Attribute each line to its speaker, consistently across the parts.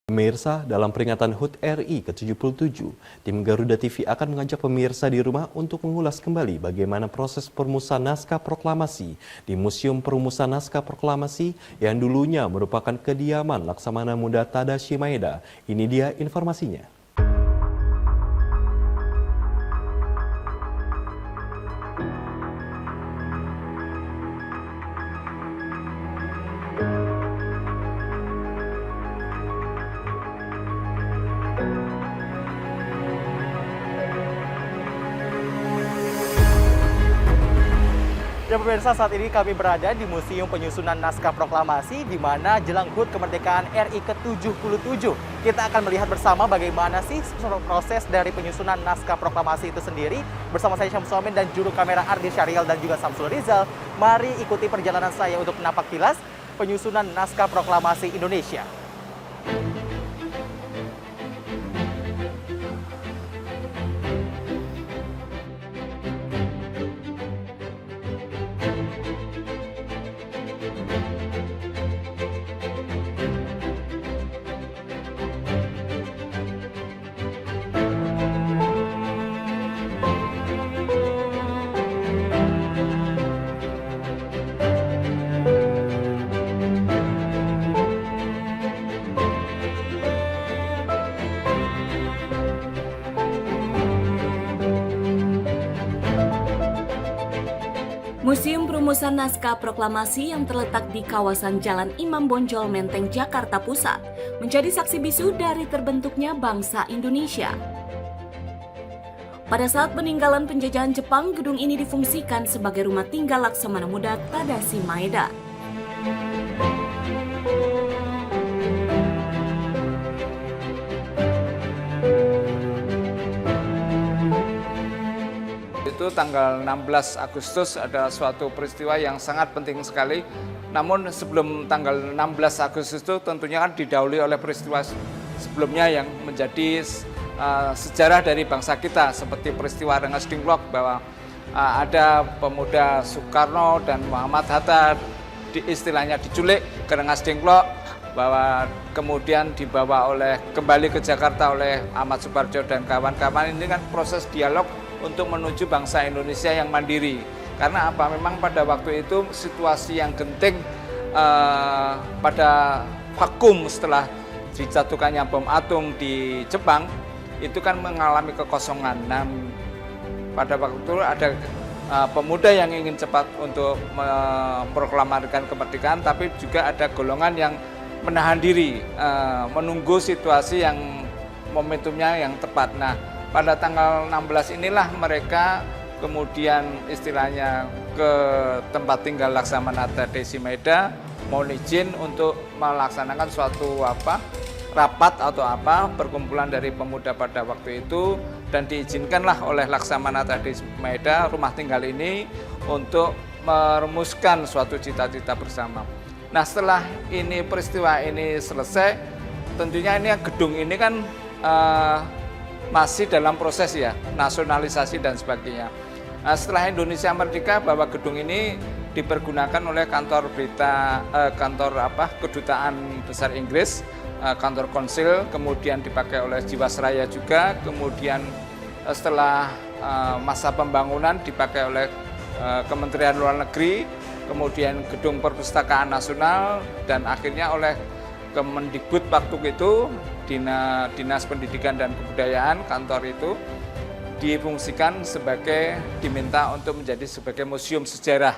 Speaker 1: Pemirsa, dalam peringatan HUT RI ke-77, tim Garuda TV akan mengajak pemirsa di rumah untuk mengulas kembali bagaimana proses perumusan naskah proklamasi di Museum Perumusan Naskah Proklamasi yang dulunya merupakan kediaman Laksamana Muda Tadashi Maeda. Ini dia informasinya.
Speaker 2: Ya pemirsa, saat ini kami berada di Museum Penyusunan Naskah Proklamasi di mana jelang HUT kemerdekaan RI ke-77. Kita akan melihat bersama bagaimana sih proses dari penyusunan naskah proklamasi itu sendiri. Bersama saya Syamsul Amin dan juru kamera Ardi Syariel dan juga Samsul Rizal. Mari ikuti perjalanan saya untuk menapak tilas penyusunan naskah proklamasi Indonesia.
Speaker 3: Museum Perumusan Naskah Proklamasi yang terletak di kawasan Jalan Imam Bonjol, Menteng, Jakarta Pusat, menjadi saksi bisu dari terbentuknya bangsa Indonesia. Pada saat peninggalan penjajahan Jepang, gedung ini difungsikan sebagai rumah tinggal Laksamana Muda Tadashi Maeda.
Speaker 4: Itu tanggal 16 Agustus ada suatu peristiwa yang sangat penting sekali. Namun sebelum tanggal 16 Agustus itu tentunya kan didahului oleh peristiwa sebelumnya yang menjadi sejarah dari bangsa kita, seperti peristiwa Rengas Dengklok bahwa ada pemuda Soekarno dan Muhammad Hatta istilahnya diculik ke Rengas Dengklok, bahwa kemudian dibawa kembali ke Jakarta oleh Ahmad Suparjo dan kawan-kawan. Ini kan proses dialog untuk menuju bangsa Indonesia yang mandiri. Karena apa? Memang pada waktu itu situasi yang genting pada vakum setelah dijatuhkannya bom atom di Jepang, itu kan mengalami kekosongan. Nah, pada waktu itu ada pemuda yang ingin cepat untuk memproklamirkan kemerdekaan, tapi juga ada golongan yang menahan diri, menunggu situasi yang momentumnya yang tepat. Nah, pada tanggal 16 inilah mereka kemudian istilahnya ke tempat tinggal Laksamana Tadashi Maeda, mohon izin untuk melaksanakan suatu rapat atau perkumpulan dari pemuda pada waktu itu, dan diizinkanlah oleh Laksamana Tadashi Maeda rumah tinggal ini untuk merumuskan suatu cita-cita bersama. Nah, setelah ini peristiwa ini selesai, tentunya ini gedung ini kan masih dalam proses ya, nasionalisasi dan sebagainya. Nah, setelah Indonesia merdeka, bahwa gedung ini dipergunakan oleh kantor kedutaan besar Inggris, kantor konsil, kemudian dipakai oleh Jiwasraya juga, kemudian setelah masa pembangunan dipakai oleh Kementerian Luar Negeri, kemudian Gedung Perpustakaan Nasional, dan akhirnya oleh Kemendikbud waktu itu, Dinas Pendidikan dan Kebudayaan, kantor itu difungsikan diminta untuk menjadi sebagai museum sejarah.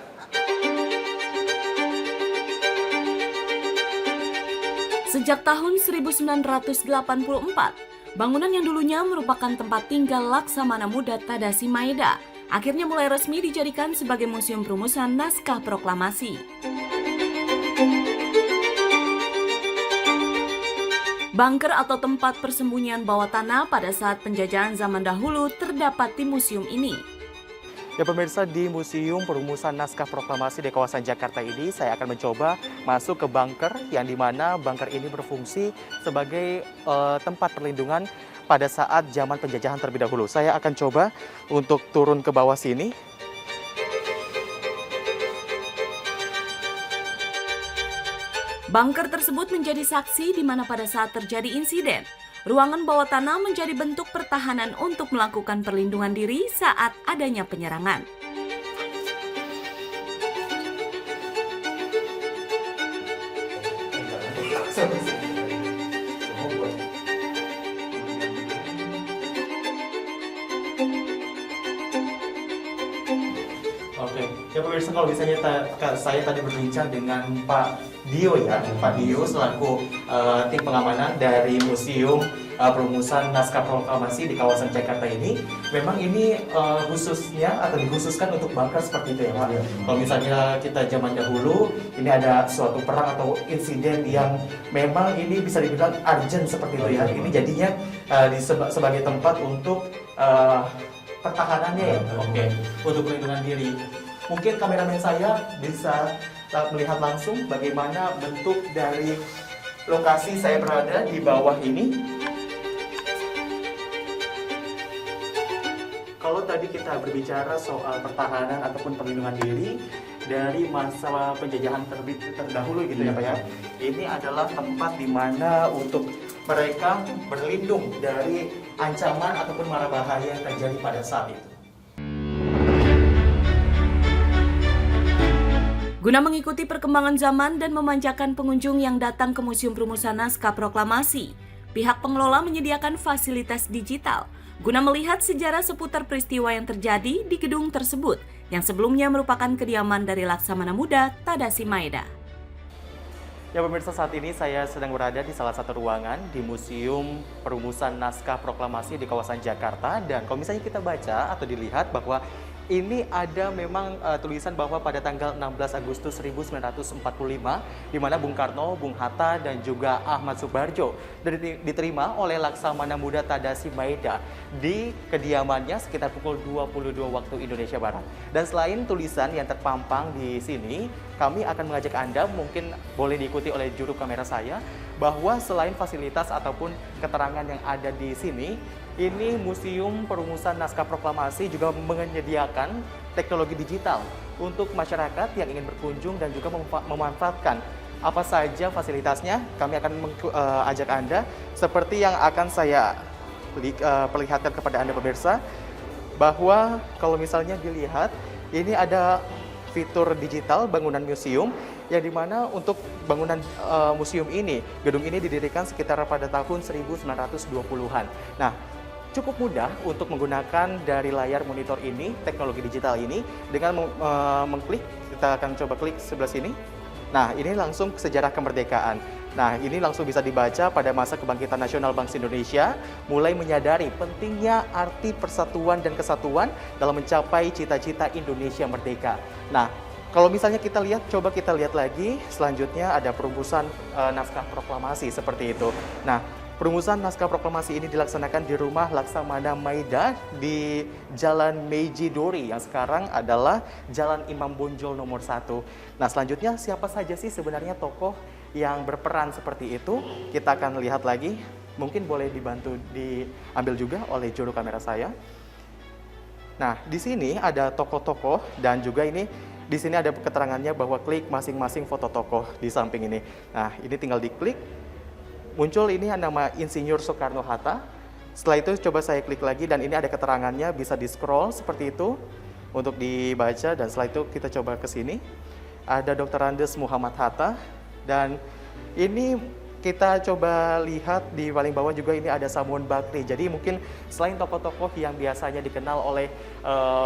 Speaker 3: Sejak tahun 1984, bangunan yang dulunya merupakan tempat tinggal Laksamana Muda Tadashi Maeda akhirnya mulai resmi dijadikan sebagai Museum Perumusan Naskah Proklamasi. Bunker atau tempat persembunyian bawah tanah pada saat penjajahan zaman dahulu terdapat di museum ini.
Speaker 2: Ya pemirsa, di Museum Perumusan Naskah Proklamasi di kawasan Jakarta ini, saya akan mencoba masuk ke bunker, yang dimana bunker ini berfungsi sebagai tempat perlindungan pada saat zaman penjajahan terlebih dahulu. Saya akan coba untuk turun ke bawah sini.
Speaker 3: Bunker tersebut menjadi saksi di mana pada saat terjadi insiden, ruangan bawah tanah menjadi bentuk pertahanan untuk melakukan perlindungan diri saat adanya penyerangan.
Speaker 2: Oke, ya pemirsa, kalau misalnya saya tadi berbincang dengan Pak Dio ya, Pak Dio selaku tim pengamanan dari Museum Perumusan Naskah Proklamasi di kawasan Jakarta ini, memang ini khususnya atau dikhususkan untuk bunker seperti itu ya Pak. Kalau misalnya kita zaman dahulu, ini ada suatu perang atau insiden yang memang ini bisa dibilang urgent seperti itu ya. Ini jadinya sebagai tempat untuk pertahanannya ya, oke, untuk perlindungan diri. Mungkin kameramen saya bisa melihat langsung bagaimana bentuk dari lokasi saya berada di bawah ini. Kalau tadi kita berbicara soal pertahanan ataupun perlindungan diri dari masa penjajahan terdahulu gitu ya Pak ya. Ini adalah tempat di mana untuk mereka berlindung dari ancaman ataupun mara bahaya yang terjadi pada saat itu.
Speaker 3: Guna mengikuti perkembangan zaman dan memanjakan pengunjung yang datang ke Museum Perumusan Naskah Proklamasi, pihak pengelola menyediakan fasilitas digital guna melihat sejarah seputar peristiwa yang terjadi di gedung tersebut yang sebelumnya merupakan kediaman dari Laksamana Muda Tadashi Maeda.
Speaker 2: Ya pemirsa, saat ini saya sedang berada di salah satu ruangan di Museum Perumusan Naskah Proklamasi di kawasan Jakarta, dan kalau misalnya kita baca atau dilihat bahwa ini ada memang tulisan bahwa pada tanggal 16 Agustus 1945 di mana Bung Karno, Bung Hatta dan juga Ahmad Subarjo diterima oleh Laksamana Muda Tadashi Maeda di kediamannya sekitar pukul 22 waktu Indonesia Barat. Dan selain tulisan yang terpampang di sini, kami akan mengajak Anda, mungkin boleh diikuti oleh juru kamera saya, bahwa selain fasilitas ataupun keterangan yang ada di sini, ini Museum Perumusan Naskah Proklamasi juga menyediakan teknologi digital untuk masyarakat yang ingin berkunjung dan juga memanfaatkan apa saja fasilitasnya. Kami akan ajak Anda seperti yang akan saya perlihatkan kepada Anda pemirsa, bahwa kalau misalnya dilihat ini ada fitur digital bangunan museum, yang dimana untuk bangunan museum ini, gedung ini didirikan sekitar pada tahun 1920-an. Nah, cukup mudah untuk menggunakan dari layar monitor ini, teknologi digital ini, dengan mengklik, kita akan coba klik sebelah sini. Nah, ini langsung sejarah kemerdekaan. Nah, ini langsung bisa dibaca pada masa kebangkitan nasional bangsa Indonesia, mulai menyadari pentingnya arti persatuan dan kesatuan dalam mencapai cita-cita Indonesia merdeka. Nah, kalau misalnya kita lihat, coba kita lihat lagi, selanjutnya ada perumusan naskah proklamasi seperti itu. Nah, perumusan naskah proklamasi ini dilaksanakan di rumah Laksamana Maeda di Jalan Meiji Dori yang sekarang adalah Jalan Imam Bonjol nomor 1. Nah, selanjutnya siapa saja sih sebenarnya tokoh yang berperan seperti itu? Kita akan lihat lagi. Mungkin boleh dibantu diambil juga oleh juru kamera saya. Nah, di sini ada tokoh-tokoh dan juga ini di sini ada keterangannya bahwa klik masing-masing foto tokoh di samping ini. Nah, ini tinggal diklik. Muncul ini nama Insinyur Soekarno-Hatta. Setelah itu coba saya klik lagi dan ini ada keterangannya, bisa di-scroll seperti itu untuk dibaca, dan setelah itu kita coba ke sini. Ada Dr. Andes Muhammad Hatta, dan ini kita coba lihat di paling bawah juga ini ada Samuel Bakri. Jadi mungkin selain tokoh-tokoh yang biasanya dikenal oleh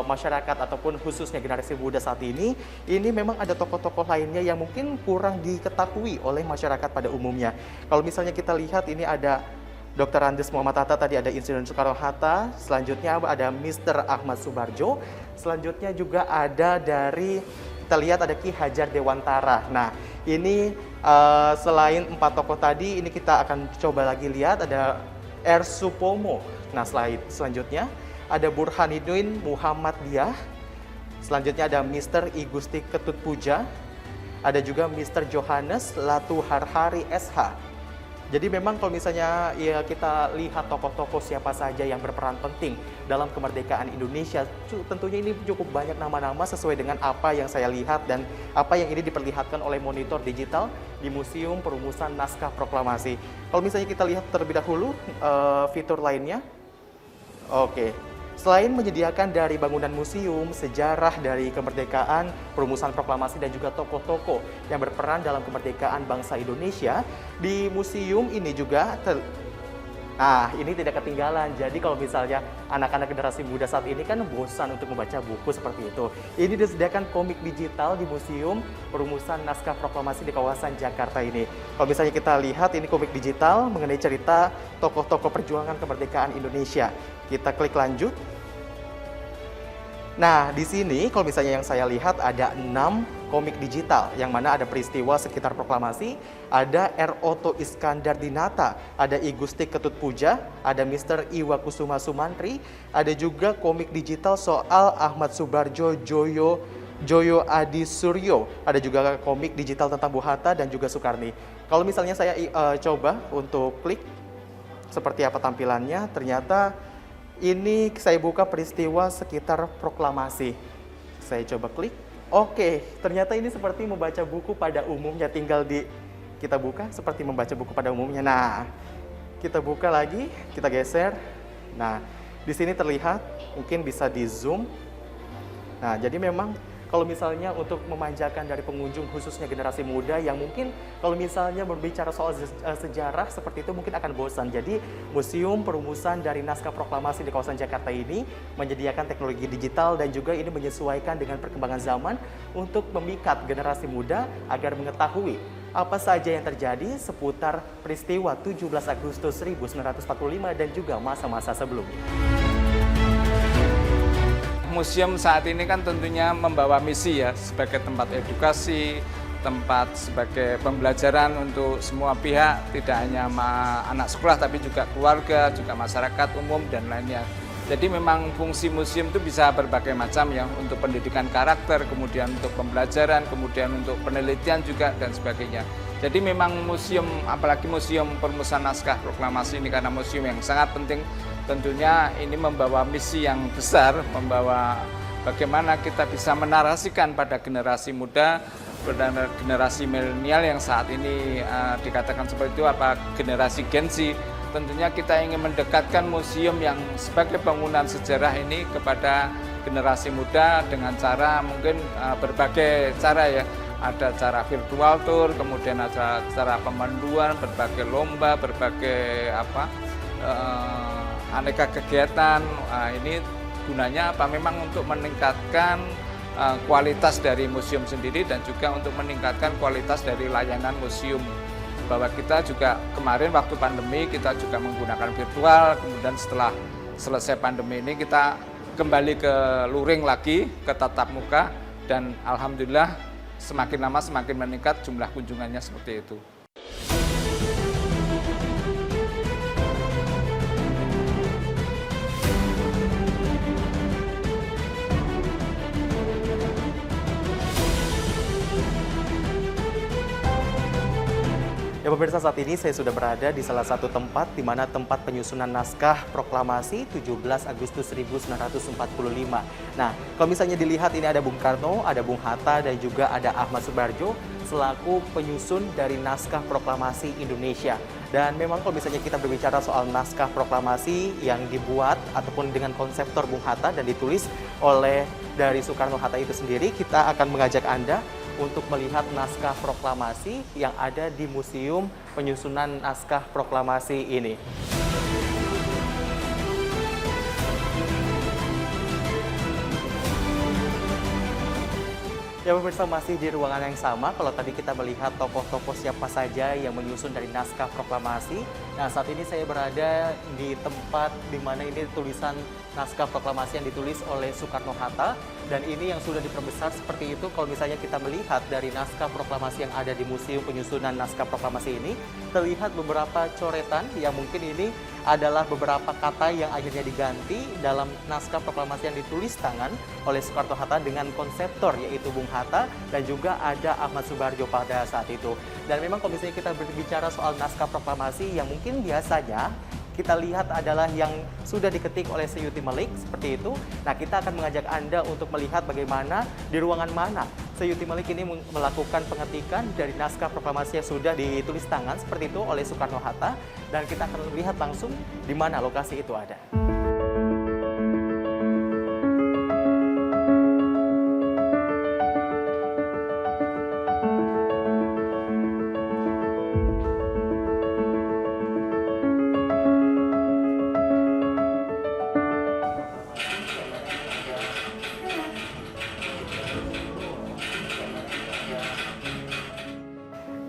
Speaker 2: masyarakat ataupun khususnya generasi muda saat ini memang ada tokoh-tokoh lainnya yang mungkin kurang diketahui oleh masyarakat pada umumnya. Kalau misalnya kita lihat ini ada Dr. Andes Muhammad Hatta, tadi ada Insinyur Soekarno-Hatta, selanjutnya ada Mr. Ahmad Subarjo, selanjutnya juga ada dari, kita lihat ada Ki Hajar Dewantara. Nah, ini selain 4 tokoh tadi, ini kita akan coba lagi lihat ada R. Supomo. Nah, selanjutnya ada Burhanuddin Muhammad Diah. Selanjutnya ada Mr. I Gusti Ketut Puja. Ada juga Mr. Johannes Latu Harhari SH. Jadi memang kalau misalnya ya kita lihat tokoh-tokoh siapa saja yang berperan penting dalam kemerdekaan Indonesia, tentunya ini cukup banyak nama-nama sesuai dengan apa yang saya lihat dan apa yang ini diperlihatkan oleh monitor digital di Museum Perumusan Naskah Proklamasi. Kalau misalnya kita lihat terlebih dahulu fitur lainnya. Oke. Selain menyediakan dari bangunan museum, sejarah dari kemerdekaan, perumusan proklamasi dan juga tokoh-tokoh yang berperan dalam kemerdekaan bangsa Indonesia, di museum ini juga ini tidak ketinggalan. Jadi kalau misalnya anak-anak generasi muda saat ini kan bosan untuk membaca buku seperti itu. Ini disediakan komik digital di Museum Perumusan Naskah Proklamasi di kawasan Jakarta ini. Kalau misalnya kita lihat ini komik digital mengenai cerita tokoh-tokoh perjuangan kemerdekaan Indonesia. Kita klik lanjut. Nah, di sini kalau misalnya yang saya lihat ada 6 komik digital, yang mana ada peristiwa sekitar proklamasi, ada R. Oto Iskandar Dinata, ada I Gusti Ketut Puja, ada Mr. Iwa Kusuma Sumantri, ada juga komik digital soal Ahmad Subarjo Joyo Adi Suryo, ada juga komik digital tentang Bung Hatta dan juga Soekarni. Kalau misalnya saya coba untuk klik seperti apa tampilannya, ternyata ini saya buka peristiwa sekitar proklamasi. Saya coba klik. Oke, ternyata ini seperti membaca buku pada umumnya. Tinggal kita buka seperti membaca buku pada umumnya. Nah, kita buka lagi, kita geser. Nah, di sini terlihat, mungkin bisa di zoom. Nah, jadi memang kalau misalnya untuk memanjakan dari pengunjung khususnya generasi muda yang mungkin kalau misalnya berbicara soal sejarah seperti itu mungkin akan bosan. Jadi Museum Perumusan dari Naskah Proklamasi di kawasan Jakarta ini menyediakan teknologi digital dan juga ini menyesuaikan dengan perkembangan zaman untuk memikat generasi muda agar mengetahui apa saja yang terjadi seputar peristiwa 17 Agustus 1945 dan juga masa-masa sebelumnya.
Speaker 4: Museum saat ini kan tentunya membawa misi ya, sebagai tempat edukasi, tempat sebagai pembelajaran untuk semua pihak, tidak hanya anak sekolah tapi juga keluarga, juga masyarakat umum dan lainnya. Jadi memang fungsi museum itu bisa berbagai macam ya, untuk pendidikan karakter, kemudian untuk pembelajaran, kemudian untuk penelitian juga dan sebagainya. Jadi memang museum, apalagi Museum Perumusan Naskah Proklamasi ini karena museum yang sangat penting, tentunya ini membawa misi yang besar, membawa bagaimana kita bisa menarasikan pada generasi muda, pada generasi milenial yang saat ini dikatakan seperti itu, apa generasi Gen Z. Tentunya kita ingin mendekatkan museum yang sebagai bangunan sejarah ini kepada generasi muda dengan cara mungkin berbagai cara ya. Ada cara virtual tour, kemudian ada cara pemanduan, berbagai lomba, berbagai aneka kegiatan. Ini gunanya apa? Memang untuk meningkatkan kualitas dari museum sendiri dan juga untuk meningkatkan kualitas dari layanan museum. Bahwa kita juga kemarin waktu pandemi kita juga menggunakan virtual, kemudian setelah selesai pandemi ini kita kembali ke luring lagi, ke tatap muka, dan alhamdulillah semakin lama semakin meningkat jumlah kunjungannya seperti itu.
Speaker 2: Ya pemirsa, saat ini saya sudah berada di salah satu tempat di mana tempat penyusunan naskah proklamasi 17 Agustus 1945. Nah, kalau misalnya dilihat ini ada Bung Karno, ada Bung Hatta dan juga ada Ahmad Subarjo selaku penyusun dari naskah proklamasi Indonesia. Dan memang kalau misalnya kita berbicara soal naskah proklamasi yang dibuat ataupun dengan konseptor Bung Hatta dan ditulis oleh dari Soekarno-Hatta itu sendiri, kita akan mengajak Anda untuk melihat naskah proklamasi yang ada di Museum Penyusunan Naskah Proklamasi ini. Ya pemirsa, masih di ruangan yang sama. Kalau tadi kita melihat tokoh-tokoh siapa saja yang menyusun dari naskah proklamasi. Nah, saat ini saya berada di tempat di mana ini tulisan naskah proklamasi yang ditulis oleh Soekarno-Hatta. Dan ini yang sudah diperbesar seperti itu. Kalau misalnya kita melihat dari naskah proklamasi yang ada di Museum Penyusunan Naskah Proklamasi ini, terlihat beberapa coretan yang mungkin ini adalah beberapa kata yang akhirnya diganti dalam naskah proklamasi yang ditulis tangan oleh Soekarno-Hatta dengan konseptor yaitu Bung Hatta. Soekarno-Hatta dan juga ada Ahmad Subarjo pada saat itu. Dan memang kalau misalnya kita berbicara soal naskah proklamasi yang mungkin biasanya kita lihat adalah yang sudah diketik oleh Seyuti Melik seperti itu. Nah, kita akan mengajak Anda untuk melihat bagaimana di ruangan mana Seyuti Melik ini melakukan pengetikan dari naskah proklamasi yang sudah ditulis tangan seperti itu oleh Soekarno-Hatta, dan kita akan lihat langsung di mana lokasi itu ada.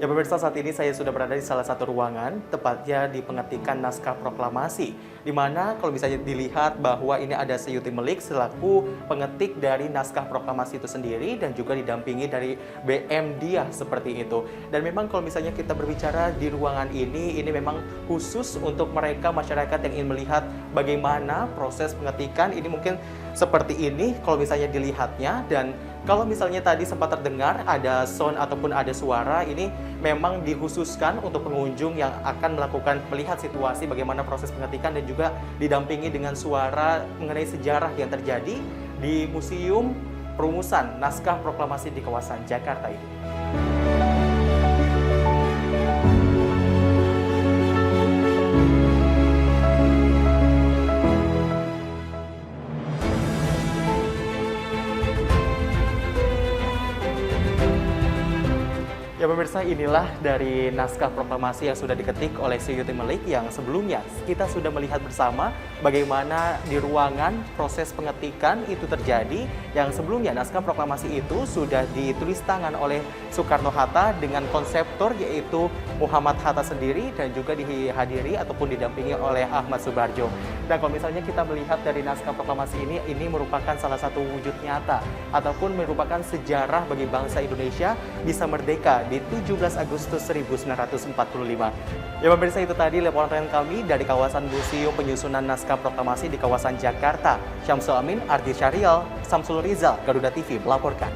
Speaker 2: Ya pemirsa, saat ini saya sudah berada di salah satu ruangan, tepatnya di pengetikan naskah proklamasi. Di mana kalau misalnya dilihat bahwa ini ada Seyuti Melik selaku pengetik dari naskah proklamasi itu sendiri dan juga didampingi dari BM Diah seperti itu. Dan memang kalau misalnya kita berbicara di ruangan ini memang khusus untuk mereka masyarakat yang ingin melihat bagaimana proses pengetikan. Ini mungkin seperti ini kalau misalnya dilihatnya, dan kalau misalnya tadi sempat terdengar ada sound ataupun ada suara, ini memang dikhususkan untuk pengunjung yang akan melihat situasi bagaimana proses pengetikan dan juga didampingi dengan suara mengenai sejarah yang terjadi di Museum Perumusan Naskah Proklamasi di kawasan Jakarta ini. Ya pemirsa, inilah dari naskah proklamasi yang sudah diketik oleh Seyuti Melik yang sebelumnya kita sudah melihat bersama bagaimana di ruangan proses pengetikan itu terjadi. Yang sebelumnya naskah proklamasi itu sudah ditulis tangan oleh Soekarno-Hatta dengan konseptor yaitu Muhammad Hatta sendiri dan juga dihadiri ataupun didampingi oleh Ahmad Subarjo. Dan kalau misalnya kita melihat dari naskah proklamasi ini merupakan salah satu wujud nyata ataupun merupakan sejarah bagi bangsa Indonesia bisa merdeka di 17 Agustus 1945. Ya pemirsa, itu tadi laporan kami dari kawasan Museum Penyusunan Naskah Proklamasi di kawasan Jakarta. Syamsul Amin, Ardi Syarial, Samsul Rizal, Garuda TV melaporkan.